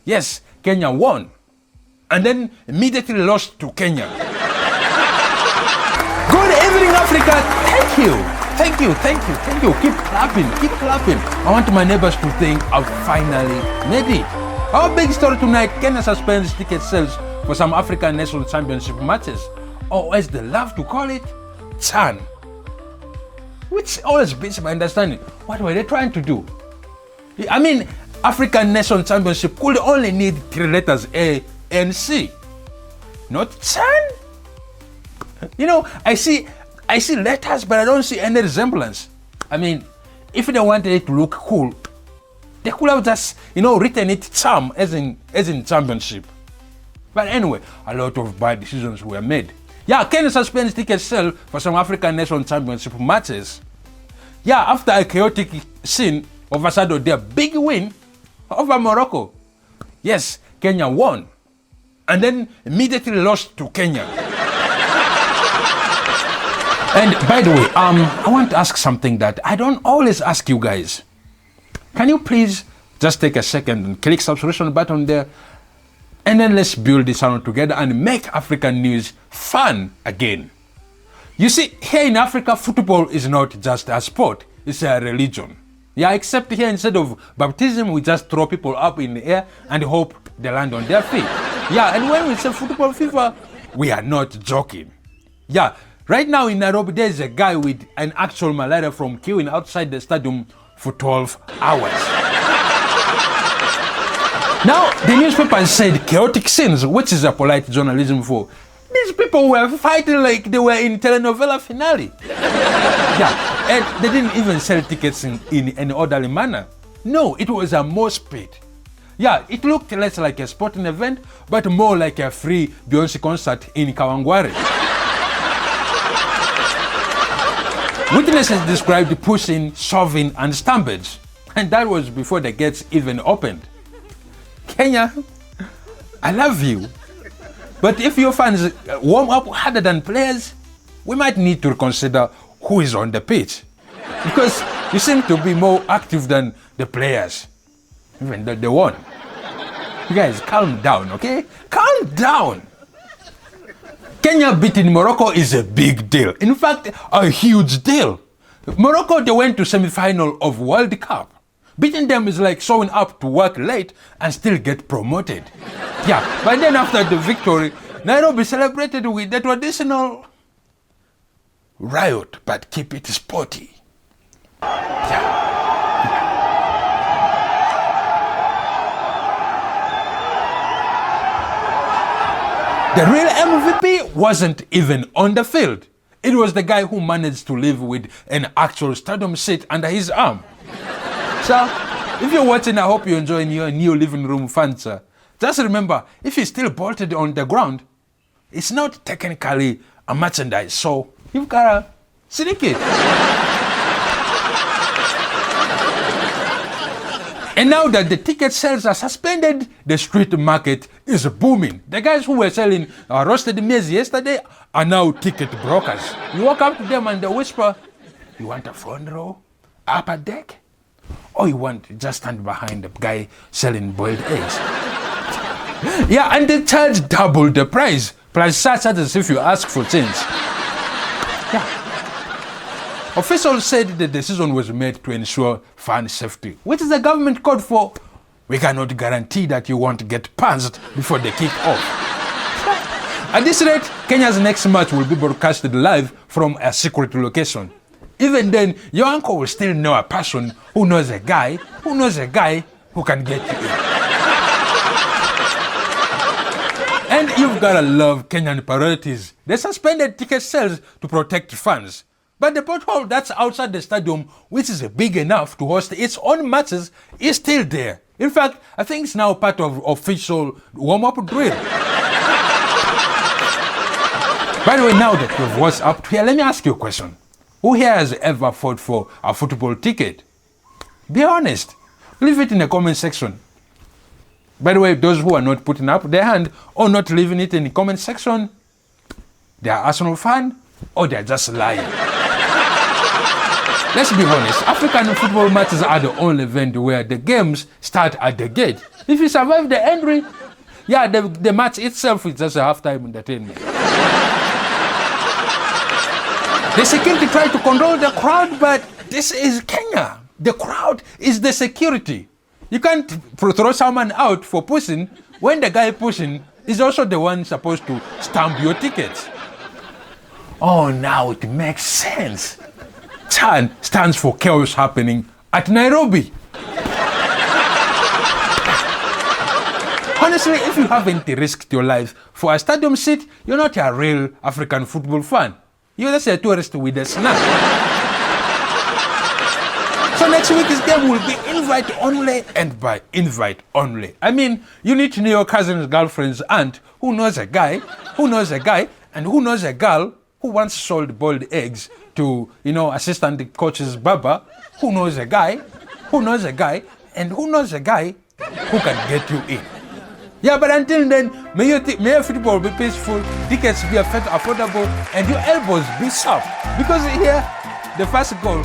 Yes, Kenya won. And then immediately lost to Kenya. Good evening, Africa. Thank you. Thank you, thank you, thank you. Keep clapping, keep clapping. I want my neighbors to think I've finally made it. Our big story tonight, Kenya suspends ticket sales for some African National Championship matches, or as they love to call it, CHAN. Which always beats my understanding. What were they trying to do? I mean, African National Championship could only need 3 letters A and C. Not CHAN? You know, I see letters, but I don't see any resemblance. I mean, if they wanted it to look cool, they could have just, written it CHAM as in championship. But anyway, a lot of bad decisions were made. Yeah, Kenya suspends ticket sale for some African National Championship matches. Yeah, after a chaotic scene overshadowed their big win over Morocco. Yes, Kenya won. And then immediately lost to Kenya. And by the way, I want to ask something that I don't always ask you guys. Can you please just take a second and click subscription button there, and then let's build this channel together and make African news fun again. You see, here in Africa, football is not just a sport, it's a religion. Yeah, except here instead of baptism, we just throw people up in the air and hope they land on their feet. Yeah, and when we say football fever, we are not joking. Yeah. Right now in Nairobi, there's a guy with an actual malaria from queuing outside the stadium for 12 hours. Now, the newspaper said chaotic scenes, which is a polite journalism for these people were fighting like they were in telenovela finale. Yeah, and they didn't even sell tickets in an orderly manner. No, it was a mosh pit. Yeah, it looked less like a sporting event, but more like a free Beyonce concert in Kawangware. Witnesses described pushing, shoving, and stampede, and that was before the gates even opened. Kenya, I love you, but if your fans warm up harder than players, we might need to reconsider who is on the pitch, because you seem to be more active than the players, even though they won. You guys, calm down, okay? Calm down. Kenya beating Morocco is a big deal. In fact, a huge deal. Morocco, they went to semi-final of World Cup. Beating them is like showing up to work late and still get promoted. Yeah, but then after the victory, Nairobi celebrated with the traditional riot, but keep it sporty. Yeah. The real MVP wasn't even on the field. It was the guy who managed to live with an actual stadium seat under his arm. So, if you're watching, I hope you're enjoying your new living room furniture. Just remember, if it's still bolted on the ground, it's not technically a merchandise, so you've gotta sneak it. And now that the ticket sales are suspended, the street market is booming. The guys who were selling roasted maize yesterday are now ticket brokers. You walk up to them and they whisper, you want a front row, upper deck? Or you want to just stand behind the guy selling boiled eggs? Yeah, and they charge double the price, plus surcharges if you ask for change. Yeah. Officials said the decision was made to ensure fan safety, which is the government code for we cannot guarantee that you won't get punched before they kick off. At this rate, Kenya's next match will be broadcasted live from a secret location. Even then, your uncle will still know a person who knows a guy who can get you in. And you've gotta love Kenyan priorities. They suspended ticket sales to protect fans. But the pothole that's outside the stadium, which is big enough to host its own matches, is still there. In fact, I think it's now part of official warm-up drill. By the way, now that you've watched up here, let me ask you a question. Who here has ever fought for a football ticket? Be honest. Leave it in the comment section. By the way, those who are not putting up their hand or not leaving it in the comment section, they are Arsenal fan or they are just lying. Let's be honest, African football matches are the only event where the games start at the gate If you survive the entry, yeah, the match itself is just a halftime entertainment. The security tried to control the crowd, but this is Kenya. The crowd is the security. You can't throw someone out for pushing when the guy pushing is also the one supposed to stamp your tickets. Oh, now it makes sense. CHAN stands for chaos happening at Nairobi. Honestly, if you haven't risked your life for a stadium seat, you're not a real African football fan. You're just a tourist with a snack. So next week's game will be invite only, and by invite only, I mean you need to know your cousin's girlfriend's aunt who knows a guy, who knows a guy, and who knows a girl who once sold boiled eggs to, assistant coach's baba, who knows a guy, who knows a guy, and who knows a guy who can get you in. Yeah, but until then, may your football be peaceful, tickets be affordable, and your elbows be soft. Because here, the first goal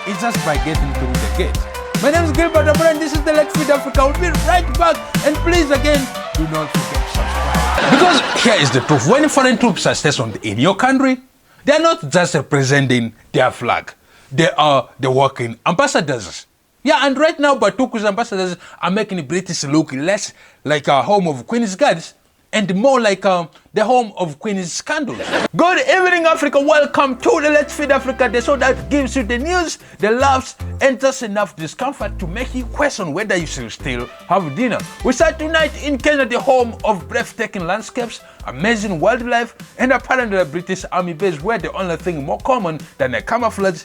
is just by getting through the gate. My name is Gilbert Drapari, and this is the Let's Feed Africa. We'll be right back. And please, again, do not forget to subscribe. Because here is the proof. When foreign troops are stationed in your country, they are not just representing their flag. They are the working ambassadors. Yeah, and right now, Batuk's ambassadors are making British look less like a home of Queen's Guards and more like the home of Queen's scandals. Good evening, Africa. Welcome to the Let's Feed Africa, the show that gives you the news, the laughs, and just enough discomfort to make you question whether you should still have dinner. We start tonight in Kenya, the home of breathtaking landscapes, amazing wildlife, and apparently a British army base where the only thing more common than a camouflage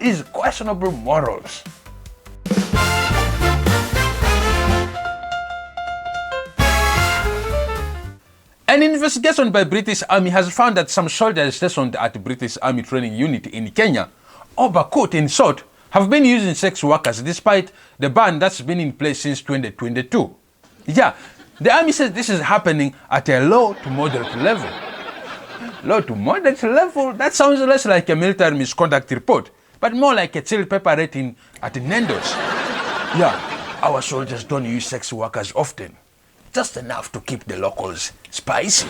is questionable morals. An investigation by British Army has found that some soldiers stationed at the British Army Training Unit in Kenya, or Batuk in short, have been using sex workers despite the ban that's been in place since 2022. Yeah, the Army says this is happening at a low to moderate level. Low to moderate level? That sounds less like a military misconduct report, but more like a chill pepper rating at Nando's. Yeah, our soldiers don't use sex workers often. Just enough to keep the locals spicy.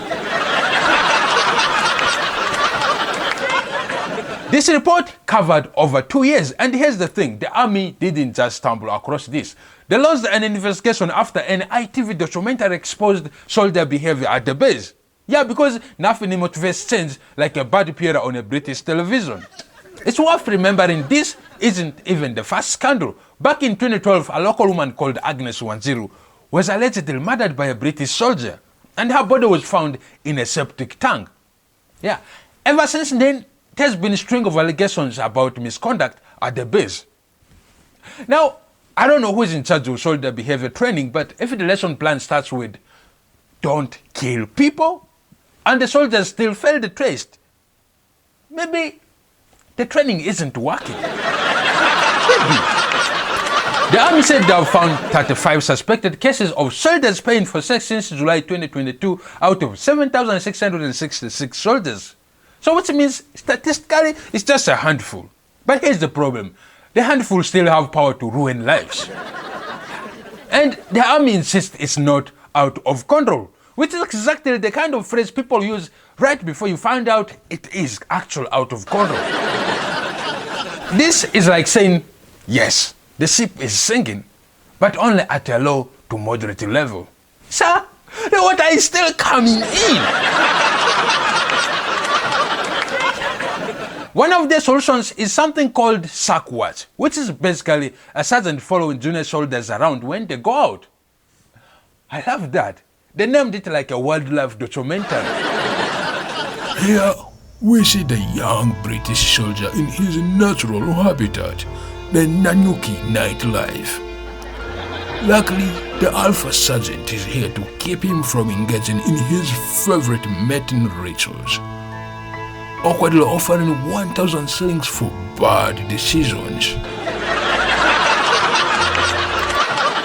This report covered over 2 years, and here's the thing, the army didn't just stumble across this. They launched an investigation after an ITV documentary exposed soldier behaviour at the base. Yeah, because nothing motivates change like a bad PR on a British television. It's worth remembering this isn't even the first scandal. Back in 2012, a local woman called Agnes Wanjiru was allegedly murdered by a British soldier, and her body was found in a septic tank. Yeah, ever since then, there's been a string of allegations about misconduct at the base. Now, I don't know who's in charge of soldier behavior training, but if the lesson plan starts with, don't kill people, and the soldiers still fail the test, maybe the training isn't working. Maybe. The army said they have found 35 suspected cases of soldiers paying for sex since July 2022 out of 7,666 soldiers. So which means statistically it's just a handful. But here's the problem. The handful still have power to ruin lives. And the army insists it's not out of control, which is exactly the kind of phrase people use right before you find out it is actually out of control. This is like saying, yes, the ship is sinking, but only at a low to moderate level. Sir, the water is still coming in. One of the solutions is something called Sharkwatch, which is basically a sergeant following junior soldiers around when they go out. I love that. They named it like a wildlife documentary. Here we see the young British soldier in his natural habitat, the Nanyuki nightlife. Luckily, the Alpha Sergeant is here to keep him from engaging in his favorite mating rituals, awkwardly offering 1,000 shillings for bad decisions.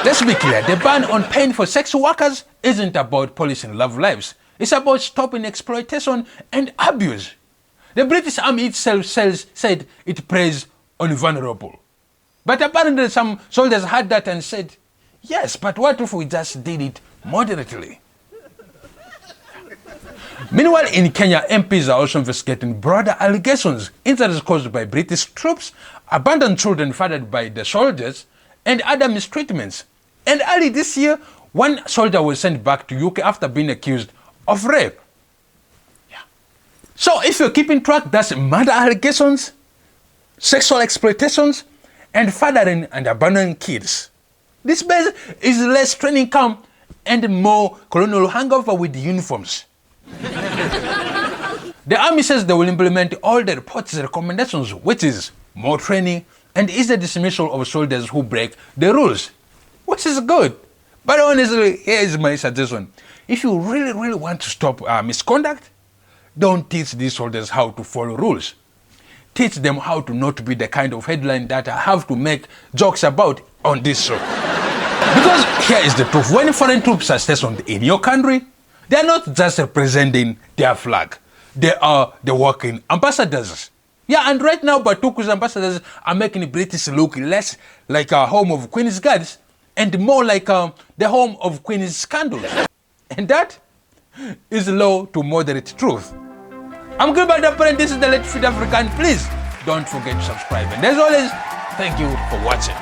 Let's be clear, the ban on paying for sex workers isn't about policing love lives. It's about stopping exploitation and abuse. The British Army itself said it preys on vulnerable. But apparently some soldiers heard that and said, Yes, but what if we just did it moderately? Meanwhile, in Kenya, MPs are also investigating broader allegations, incidents caused by British troops, abandoned children fathered by the soldiers, and other mistreatments. And early this year, one soldier was sent back to UK after being accused of rape. Yeah. So if you're keeping track, that's murder allegations, sexual exploitations, and fathering and abandoning kids. This base is less training camp and more colonial hangover with uniforms. The army says they will implement all the report's recommendations, which is more training and easier dismissal of soldiers who break the rules, which is good. But honestly, here is my suggestion. If you really want to stop misconduct, don't teach these soldiers how to follow rules. Teach them how to not be the kind of headline that I have to make jokes about on this show. Because here is the truth. When foreign troops are stationed in your country, they are not just representing their flag. They are the working ambassadors. Yeah, and right now Batuk's ambassadors are making British look less like a home of Queen's Guards and more like the home of Queen's scandals. And that is low to moderate truth. I'm Gilbert Drapari, and this is the Let Feed Africa, and please don't forget to subscribe. And as always, thank you for watching.